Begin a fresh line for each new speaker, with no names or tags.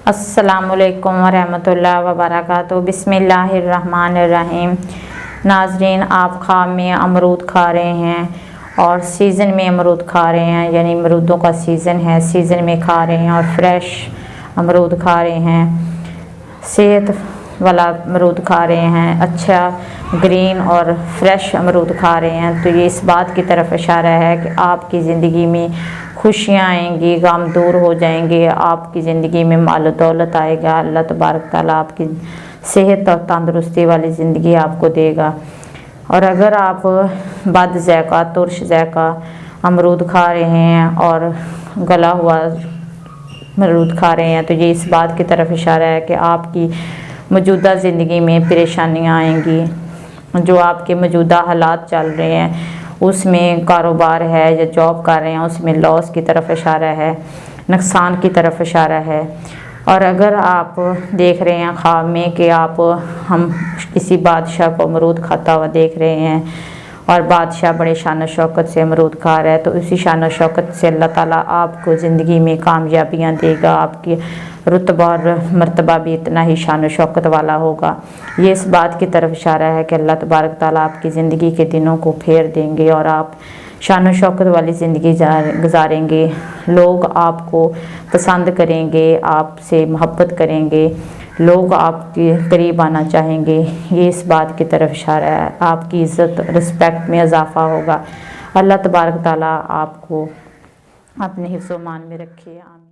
अस्सलामुअलैकुम वरहमतुल्लाहि वबरकातुहू। बिस्मिल्लाहिर्रहमानिर्रहीम। नाजरीन, आप ख़्वाब में अमरूद खा रहे हैं और सीज़न में अमरूद खा रहे हैं, यानी अमरूदों का सीज़न है, सीज़न में खा रहे हैं और फ्रेश अमरूद खा रहे हैं, सेहत वाला अमरूद खा रहे हैं, अच्छा ग्रीन और फ्रेश अमरूद खा रहे हैं, तो ये इस बात की तरफ इशारा है कि आपकी ज़िंदगी में खुशियाँ आएंगी, गम दूर हो जाएंगे, आपकी ज़िंदगी में माल दौलत आएगा। अल्लाह तबारक तआला आपकी सेहत और तंदुरुस्ती वाली ज़िंदगी आपको देगा। और अगर आप बद ज़ैक़ा, तुर्श ज़ैक़ा अमरूद खा रहे हैं और गला हुआ अमरूद खा रहे हैं, तो ये इस बात की तरफ इशारा है कि आपकी मौजूदा ज़िंदगी में परेशानियाँ आएंगी। जो आपके मौजूदा हालात चल रहे हैं, उसमें कारोबार है या जॉब कर रहे हैं, उसमें लॉस की तरफ इशारा है, नुकसान की तरफ इशारा है। और अगर आप देख रहे हैं ख्वाब में कि हम किसी बादशाह को अमरूद खाता हुआ देख रहे हैं और बादशाह बड़े शान शौकत से अमरूद खा रहा है, तो उसी शान शौकत से अल्लाह ताला आपको ज़िंदगी में कामयाबियाँ देगा, आपकी रुतबा और मर्तबा भी इतना ही शान शौकत वाला होगा। ये इस बात की तरफ इशारा है कि अल्लाह तबारक ताला आपकी ज़िंदगी के दिनों को फेर देंगे और आप शान शौकत वाली ज़िंदगी गुजारेंगे। लोग आपको पसंद करेंगे, आपसे मोहब्बत करेंगे, लोग आपके करीब आना चाहेंगे। ये इस बात की तरफ इशारा है, आपकी इज़्ज़त रिस्पेक्ट में इजाफ़ा होगा। अल्लाह तबारक ताला आपको अपने हिफ्ज़-ओ-मान में रखे। आमीन।